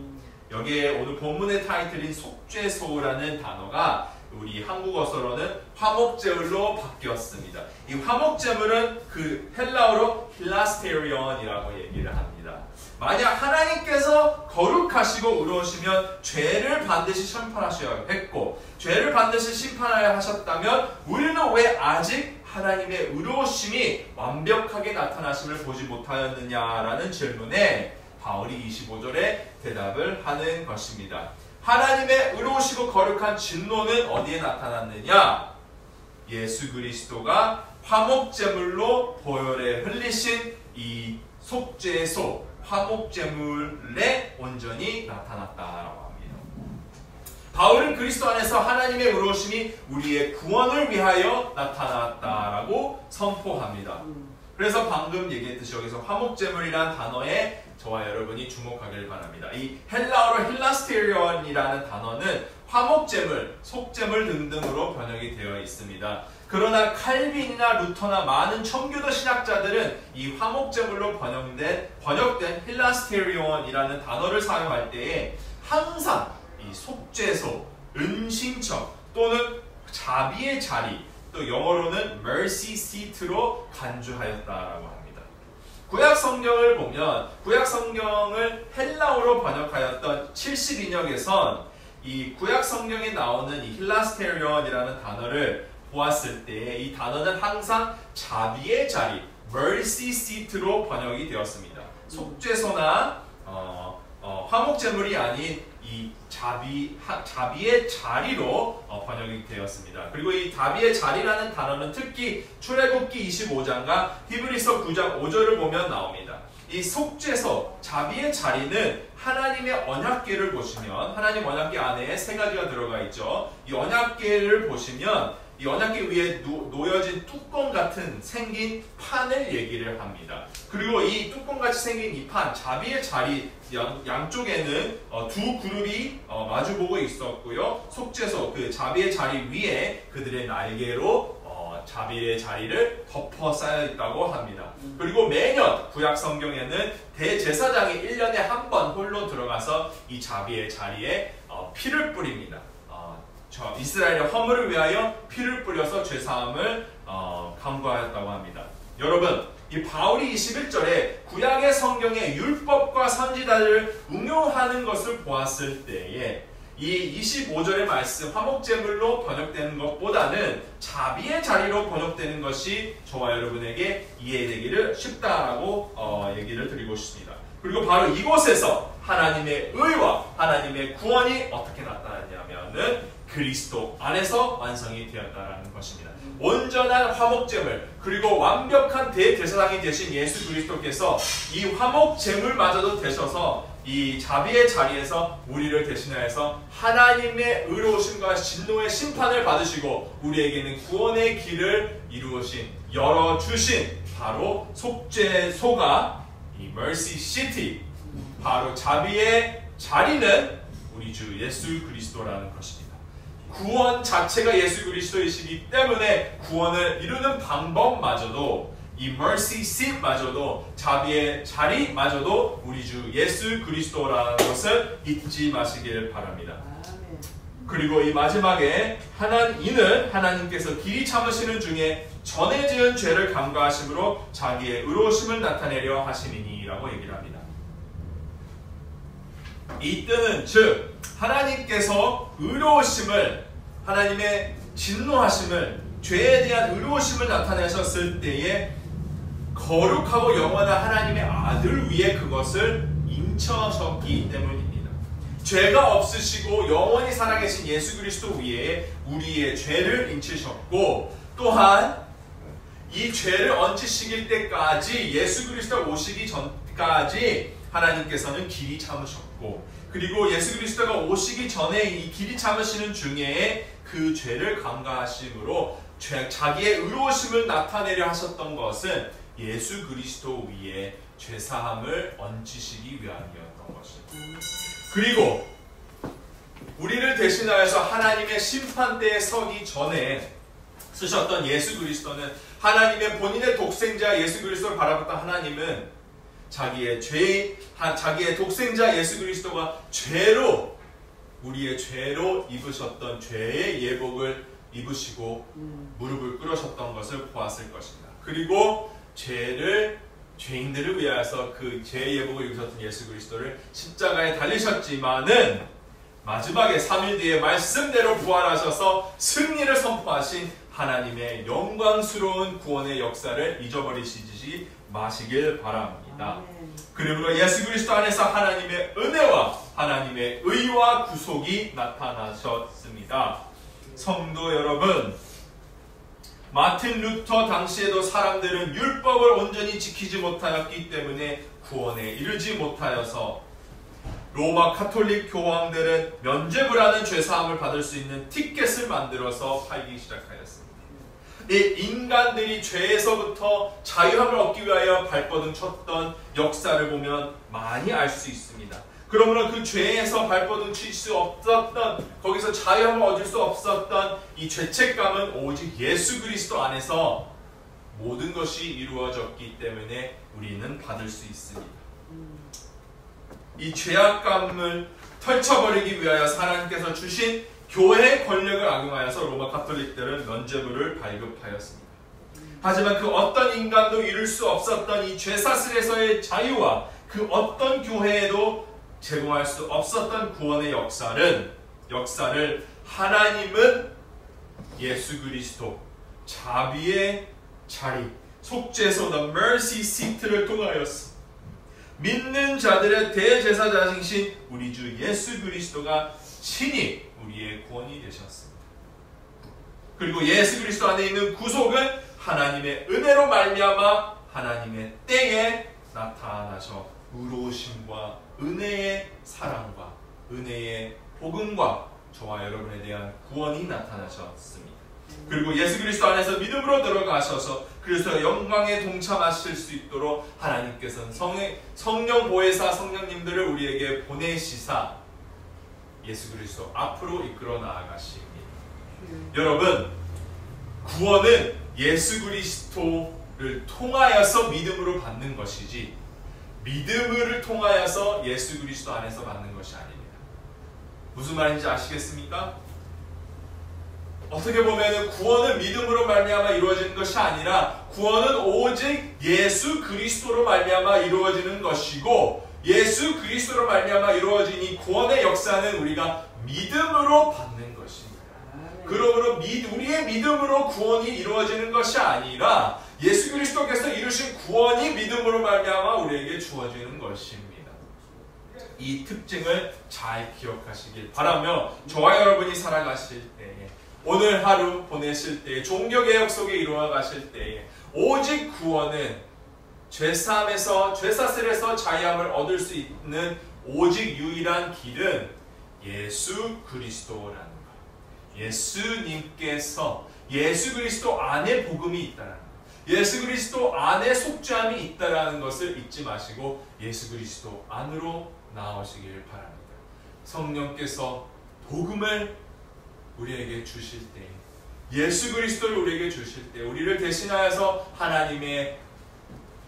여기에 오늘 본문의 타이틀인 속죄소라는 단어가 우리 한국어서로는 화목제물로 바뀌었습니다. 이 화목제물은 그 헬라어로 힐라스테리온이라고 얘기를 합니다. 만약 하나님께서 거룩하시고 의로우시면 죄를 반드시 심판하셔야 했고 죄를 반드시 심판하여 하셨다면 우리는 왜 아직 하나님의 의로우심이 완벽하게 나타나심을 보지 못하였느냐라는 질문에 바울이 25절에 대답을 하는 것입니다. 하나님의 의로우시고 거룩한 진노는 어디에 나타났느냐? 예수 그리스도가 화목제물로 보혈에 흘리신 이 속죄소, 화목제물에 온전히 나타났다라고 합니다. 바울은 그리스도 안에서 하나님의 의로우심이 우리의 구원을 위하여 나타났다라고 선포합니다. 그래서 방금 얘기했듯이 여기서 화목제물이라는 단어에 저와 여러분이 주목하길 바랍니다. 이 헬라어로 힐라스테리온이라는 단어는 화목제물, 속제물 등등으로 번역이 되어 있습니다. 그러나 칼빈이나 루터나 많은 청교도 신학자들은 이 화목제물로 번역된 힐라스테리온이라는 단어를 사용할 때에 항상 이 속죄소, 은신처 또는 자비의 자리, 또 영어로는 mercy seat로 간주하였다라고 합니다. 구약 성경을 보면 구약 성경을 헬라어로 번역하였던 72역에선 이 구약 성경에 나오는 이 힐라스테리온이라는 단어를 보았을 때 이 단어는 항상 자비의 자리, mercy seat로 번역이 되었습니다. 속죄소나 화목제물이 아닌 이 자비의 자리로 번역이 되었습니다. 그리고 이 자비의 자리라는 단어는 특히 출애굽기 25장과 히브리서 9장 5절을 보면 나옵니다. 이 속죄소, 자비의 자리는 하나님의 언약궤를 보시면 하나님 언약궤 안에 세 가지가 들어가 있죠. 이 언약궤를 보시면 이 언약궤 위에 놓여진 뚜껑 같은 생긴 판을 얘기를 합니다. 그리고 이 뚜껑같이 생긴 이 판, 자비의 자리 양쪽에는 두 그룹이 마주보고 있었고요. 속죄소, 그 자비의 자리 위에 그들의 날개로 자비의 자리를 덮어 쌓여 있다고 합니다. 그리고 매년 구약 성경에는 대제사장이 1년에 한 번 홀로 들어가서 이 자비의 자리에 피를 뿌립니다. 이스라엘의 허물을 위하여 피를 뿌려서 죄사함을 강구하였다고 합니다. 여러분, 이 바울이 21절에 구약의 성경의 율법과 선지자들을 응용하는 것을 보았을 때에 이 25절의 말씀 화목제물로 번역되는 것보다는 자비의 자리로 번역되는 것이 저와 여러분에게 이해되기를 쉽다라고 얘기를 드리고 싶습니다. 그리고 바로 이곳에서 하나님의 의와 하나님의 구원이 어떻게 나타났냐면은 그리스도 안에서 완성이 되었다라는 것입니다. 온전한 화목제물 그리고 완벽한 대제사장이 되신 예수 그리스도께서 이 화목제물마저도 되셔서 이 자비의 자리에서 우리를 대신하여서 하나님의 의로우심과 진노의 심판을 받으시고 우리에게는 구원의 길을 열어주신 바로 속죄소가 이 mercy seat, 바로 자비의 자리는 우리 주 예수 그리스도라는 것입니다. 구원 자체가 예수 그리스도이시기 때문에 구원을 이루는 방법마저도 이 mercy seat마저도 자비의 자리마저도 우리 주 예수 그리스도라는 것을 잊지 마시길 바랍니다. 그리고 이 마지막에 이는 하나님께서 길이 참으시는 중에 전에 지은 죄를 감가하심으로 자기의 의로우심을 나타내려 하시니니 라고 얘기를 합니다. 이 뜻은 즉 하나님께서 의로우심을 하나님의 진노하심을 죄에 대한 의로우심을 나타내셨을 때에 거룩하고 영원한 하나님의 아들 위에 그것을 인쳐셨기 때문입니다. 죄가 없으시고 영원히 살아계신 예수 그리스도 위에 우리의 죄를 인치셨고 또한 이 죄를 얹으시길 때까지 예수 그리스도 오시기 전까지 하나님께서는 길이 참으셨고 그리고 예수 그리스도가 오시기 전에 이 길이 참으시는 중에 그 죄를 감가하심으로 자기의 의로우심을 나타내려 하셨던 것은 예수 그리스도 위에 죄사함을 얹으시기 위함이었던 것입니다. 그리고 우리를 대신하여서 하나님의 심판대에 서기 전에 쓰셨던 예수 그리스도는 하나님의 본인의 독생자 예수 그리스도를 바라봤던 하나님은 자기의 독생자 예수 그리스도가 우리의 죄로 입으셨던 죄의 예복을 입으시고 무릎을 꿇으셨던 것을 보았을 것입니다. 그리고 죄를 죄인들을 위하여서 그 죄의 예복을 입으셨던 예수 그리스도를 십자가에 달리셨지만은 마지막에 3일 뒤에 말씀대로 부활하셔서 승리를 선포하신 하나님의 영광스러운 구원의 역사를 잊어버리시지 마시길 바랍니다. 그러므로 예수 그리스도 안에서 하나님의 은혜와 하나님의 의와 구속이 나타나셨습니다. 성도 여러분, 마틴 루터 당시에도 사람들은 율법을 온전히 지키지 못하였기 때문에 구원에 이르지 못하여서 로마 카톨릭 교황들은 면죄부라는 죄사함을 받을 수 있는 티켓을 만들어서 팔기 시작하였습니다. 이 인간들이 죄에서부터 자유함을 얻기 위하여 발버둥 쳤던 역사를 보면 많이 알 수 있습니다. 그러므로 그 죄에서 발버둥 칠 수 없었던, 거기서 자유함을 얻을 수 없었던 이 죄책감은 오직 예수 그리스도 안에서 모든 것이 이루어졌기 때문에 우리는 받을 수 있습니다. 이 죄악감을 털쳐버리기 위하여 하나님께서 주신 교회의 권력을 악용하여서 로마 카톨릭들은 면죄부를 발급하였습니다. 하지만 그 어떤 인간도 이룰 수 없었던 이 죄사슬에서의 자유와 그 어떤 교회에도 제공할 수 없었던 구원의 역사를 하나님은 예수 그리스도 자비의 자리, 속죄소 the mercy seat를 통하여서 믿는 자들의 대제사장이신 우리 주 예수 그리스도가 친히 우리의 구원이 되셨습니다. 그리고 예수 그리스도 안에 있는 구속은 하나님의 은혜로 말미암아 하나님의 때에 나타나셔 의로우심과 은혜의 사랑과 은혜의 복음과 저와 여러분에 대한 구원이 나타나셨습니다. 그리고 예수 그리스도 안에서 믿음으로 들어가셔서 그리스도의 영광에 동참하실 수 있도록 하나님께서는 성령 보혜사 성령님들을 우리에게 보내시사 예수 그리스도 앞으로 이끌어 나아가십니다. 여러분, 구원은 예수 그리스도를 통하여서 믿음으로 받는 것이지 믿음을 통하여서 예수 그리스도 안에서 받는 것이 아닙니다. 무슨 말인지 아시겠습니까? 어떻게 보면 구원은 믿음으로 말미암아 이루어지는 것이 아니라 구원은 오직 예수 그리스도로 말미암아 이루어지는 것이고 예수 그리스도로 말미암아 이루어진 이 구원의 역사는 우리가 믿음으로 받는 것입니다. 그러므로 우리의 믿음으로 구원이 이루어지는 것이 아니라 예수 그리스도께서 이루신 구원이 믿음으로 말미암아 우리에게 주어지는 것입니다. 이 특징을 잘 기억하시길 바라며 저와 여러분이 살아가실 때에 오늘 하루 보내실 때에 종교개혁 속에 이루어가실 때에 오직 구원은 죄사함에서 죄사슬에서 자유함을 얻을 수 있는 오직 유일한 길은 예수 그리스도라는 것. 예수님께서 예수 그리스도 안에 복음이 있다라는 것. 예수 그리스도 안에 속죄함이 있다라는 것을 잊지 마시고 예수 그리스도 안으로 나오시길 바랍니다. 성령께서 복음을 우리에게 주실 때, 예수 그리스도를 우리에게 주실 때 우리를 대신하여서 하나님의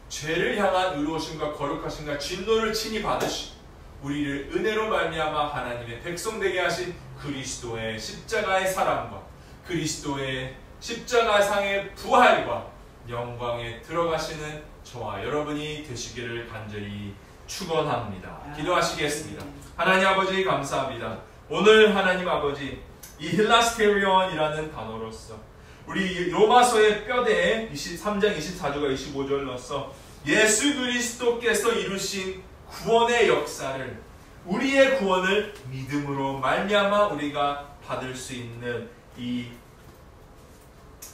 죄를 향한 의로우심과 거룩하심과 진노를 친히 받으시고 우리를 은혜로 말미암아 하나님의 백성 되게 하신 그리스도의 십자가의 사랑과 그리스도의 십자가상의 부활과 영광에 들어가시는 저와 여러분이 되시기를 간절히 축원합니다. 기도하시겠습니다. 하나님 아버지 감사합니다. 오늘 하나님 아버지 이 힐라스테리온이라는 단어로서 우리 로마서의 뼈대에 3장 24절과 25절로서 예수 그리스도께서 이루신 구원의 역사를 우리의 구원을 믿음으로 말미암아 우리가 받을 수 있는 이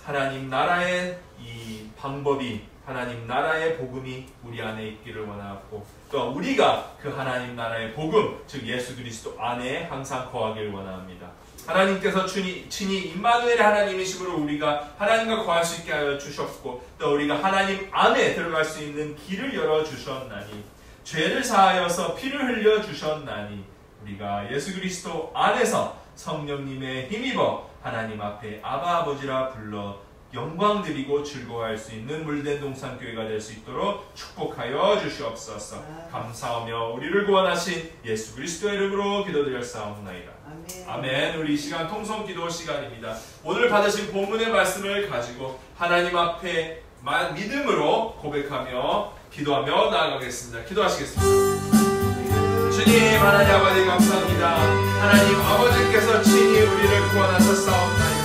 하나님 나라의 이 방법이 하나님 나라의 복음이 우리 안에 있기를 원하고 또 우리가 그 하나님 나라의 복음 즉 예수 그리스도 안에 항상 거하기를 원합니다. 하나님께서 친히 임마누엘의 하나님이심으로 우리가 하나님과 거할 수 있게 하여 주셨고 또 우리가 하나님 안에 들어갈 수 있는 길을 열어주셨나니 죄를 사하여서 피를 흘려주셨나니 우리가 예수 그리스도 안에서 성령님의 힘입어 하나님 앞에 아바 아버지라 불러 영광 드리고 즐거워할 수 있는 물된 동산교회가 될 수 있도록 축복하여 주시옵소서. 감사하며 우리를 구원하신 예수 그리스도의 이름으로 기도드렸사옵나이다. 아멘. 우리 이 시간 통성 기도 시간입니다. 오늘 받으신 본문의 말씀을 가지고 하나님 앞에 믿음으로 고백하며 기도하며 나아가겠습니다. 기도하시겠습니다. 주님 하나님 아버지 감사합니다. 하나님 아버지께서 친히 우리를 구원하셨사옵나이다.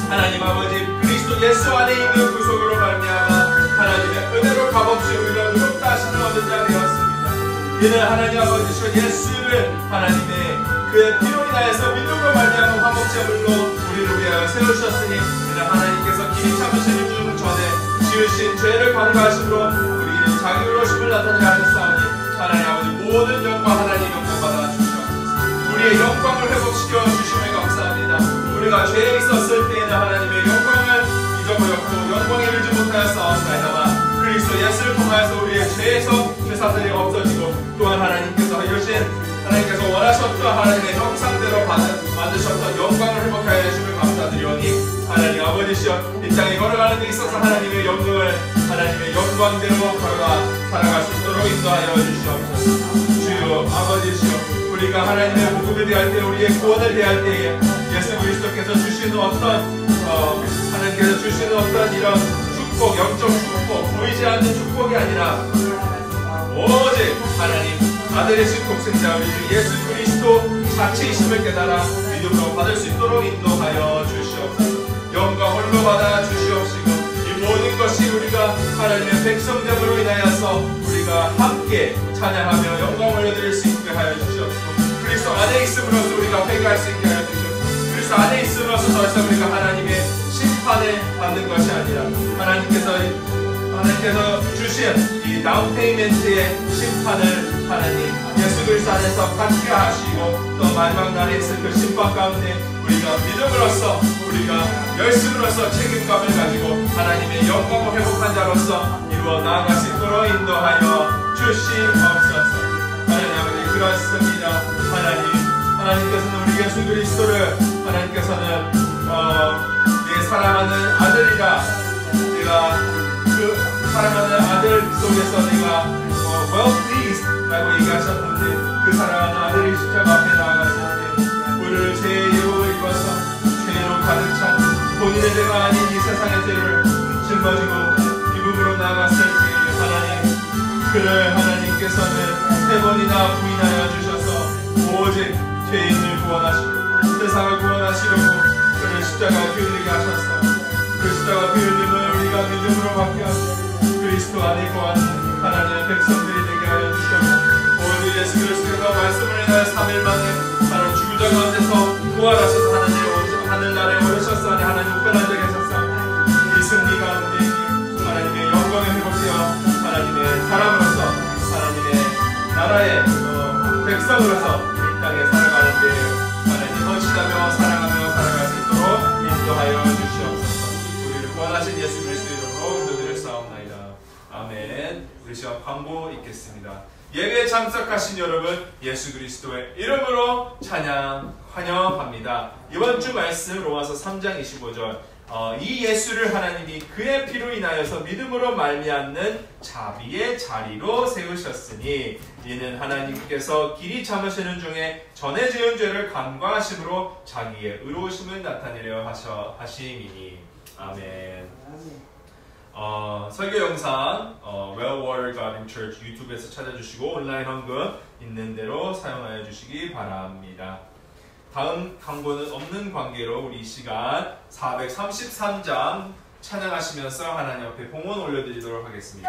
하나님 아버지 그리스도 예수 안에 있는 구속으로 말미암아 하나님의 은혜로 값없이 우리가 의롭다 하심을 얻은 자 되었습니다. 이는 하나님 아버지 예수를 하나님의 그의 피로 인하여서 믿음으로 말미암아 화목제물로 우리를 위하여 세우셨으니 이는 하나님께서 길이 참으시는 중 전에 지으신 죄를 강구하심으로 우리는 자기 의로우심을 나타내게 하셨사오니 하나님 아버지 모든 영광 하나님 영광 받아 주시옵소서. 우리의 영광을 회복시켜 주심에 감사합니다. 우리가 죄에 있었을 때에는 하나님의 영광을 잊어버렸고 영광에 이르지 못하였사옵나이다만 그리스도 예수를 통하여서 우리의 죄에서 죄사슬이 없어지고 또한 하나님께서 원하셨던 하나님의 형상대로 만드셨던 영광을 회복하여 주심을 감사드리오니 하나님 아버지시여 이 땅에 걸어가는 데 있어서 하나님의 영광대로 걸어가 살아갈 수 있도록 인도하여 주시옵소서. 주여 아버지시여 우리가 하나님의 복음을 대할 때 우리의 구원을 대할 때에 예수 그리스도께서 주시는 하나님께서 주시는 어떤 이런 축복, 영적 축복, 보이지 않는 축복이 아니라 오직 하나님 아들이신 독생자 우리 예수 그리스도 자체이심을 깨달아 믿음으로 받을 수 있도록 인도하여 주시옵소서. 영광 홀로 받아 주시옵시고 이 모든 것이 우리가 하나님의 백성됨으로 인하여서 우리가 함께 찬양하며 영광 올려드릴 수 있게 하여 주시옵소서. 그리스도 안에 있음으로써 우리가 회개할 수 있게 하여 주시옵소서. 그리스도 안에 있음으로써 더 이상 우리가 하나님의 심판을 받는 것이 아니라 하나님께서 주신 이 다운페이멘트의 심판을 하나님 예수 그리스도 안에서 받게 하시고 또 마지막 날에 있을 그 심판 가운데 우리가 믿음으로써 우리가 열심으로써 책임감을 가지고 하나님의 영광을 회복한 자로서 이루어 나아갈 수 있도록 인도하여 주시옵소서. 하나님 아버지 그렇습니다. 하나님께서는 우리 예수 그리스도를 하나님께서는 내 사랑하는 아들이라 내가 그 사랑하는 아들 속에서 내가 well pleased 라고 얘기하셨는데 그 사랑하는 아들이 십자가 앞에 나아가셨는데 우리를 죄의 예복을 입어서 죄로 가득 찬 본인의 죄가 아닌 이 세상의 죄를 짊어지고 입음으로 나아갔을 때 하나님 그를 하나님께서는 3번이나 부인하여 주셔서 오직 죄인을 구원하시고 세상을 구원하시려고 그를 십자가에 피 흘리게 하셨어. 그 십자가 피 흘림을 우리가 믿음으로 받게 하시고 그리스도 안에 거하는 하나님의 백성들이 되게 하여 주시옵소서. 오늘 예수 그리스도가 말씀을 인하여 3일 만에 하나님 죽은 자 가운데서 부활하셔서 하나님 하늘나라에 오르셨사니 하나님 우편한 자 계셨사니 이 승리 가운데 하나님의 영광에 회복되어 하나님의 사람으로서 하나님의 나라의 백성으로서 이 땅에 살아가는데 하나님 헌신하며 사랑하며 살아갈 수 있도록 인도하여 주시옵소서. 우리를 구원하신 예수 그리스도 이름으로 기도드릴 사옵나이다. 아멘. 우리 시간 광고 있겠습니다. 예배에 참석하신 여러분 예수 그리스도의 이름으로 찬양 환영합니다. 이번 주 말씀 로마서 3장 25절 이 예수를 하나님이 그의 피로 인하여서 믿음으로 말미암는 자비의 자리로 세우셨으니 이는 하나님께서 길이 참으시는 중에 전에 지은 죄를 간과하심으로 자기의 의로우심을 나타내려 하심이니. 아멘. 설교 영상 Well Water Garden Church 유튜브에서 찾아주시고 온라인 헌금 있는 대로 사용하여 주시기 바랍니다. 다음 광고는 없는 관계로 우리 이 시간 433장 찬양하시면서 하나님 앞에 봉헌 올려드리도록 하겠습니다.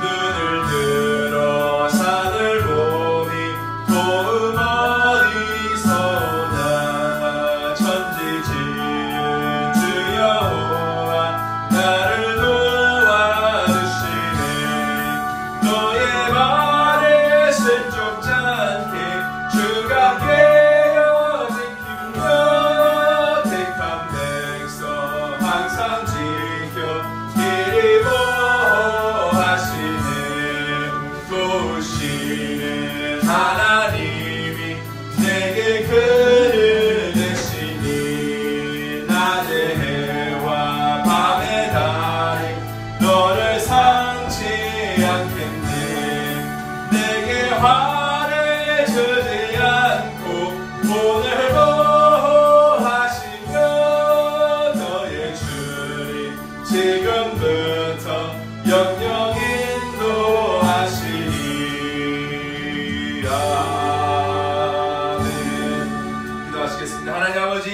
눈을 들어 산을 보니 도움 어디서나 천지 지은 주 여호와 나를 도와주시네. 너의 말에 실족지 않게 주가 깨어 지키며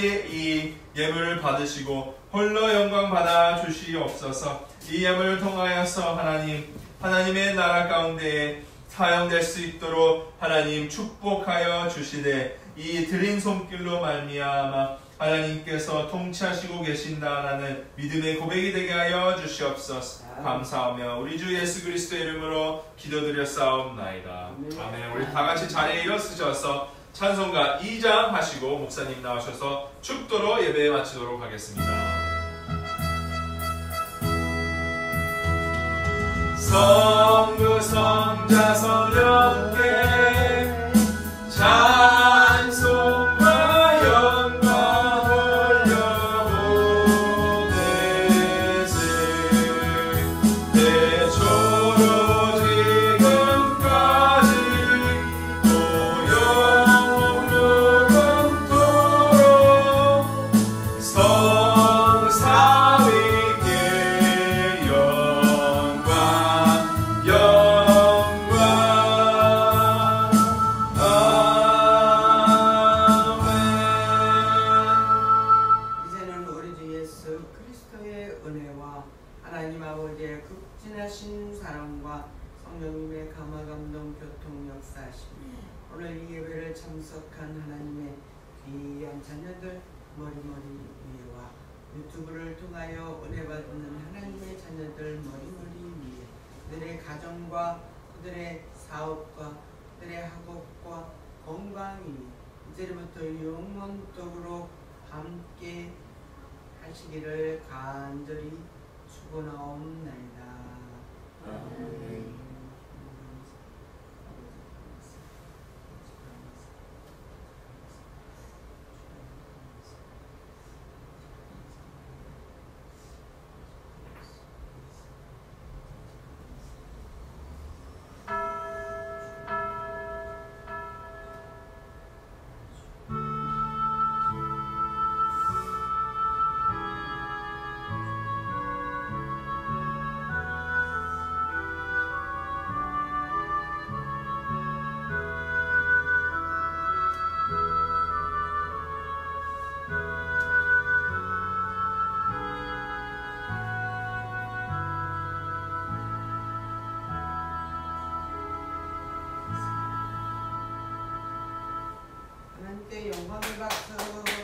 특별히 이 예물을 받으시고 홀로 영광 받아 주시옵소서. 이 예물을 통하여서 하나님의 나라 가운데에 사용될 수 있도록 하나님 축복하여 주시되 이 드린 손길로 말미암아 하나님께서 통치하시고 계신다라는 믿음의 고백이 되게 하여 주시옵소서. 감사하며 우리 주 예수 그리스도의 이름으로 기도드렸사옵나이다. 아멘. 우리 다 같이 자리에 일어서셔서 찬송가 2장 하시고 목사님 나오셔서 축도로 예배 마치도록 하겠습니다. 성부 성자 성령께 찬송과 영광 올려보내세. 대초로 지금까지 또 영원토록 성삼위께 영광 이제는 우리 주 예수 그리스도의 은혜와 하나님 아버지의 극진하신 사랑과 성령님의 감화감동 교통 역사하심 오늘 이 예배를 참석한 하나님의 귀한 자녀들 머리머리 위에와 유튜브를 통하여 은혜 받는 하나님의 자녀들 머리머리 위에 그들의 가정과 그들의 사업과 그들의 학업과 건강이 이제부터 영원토록 함께 하시기를 간절히 축원하옵나이다. 아멘. 하나님께 영광의 박수.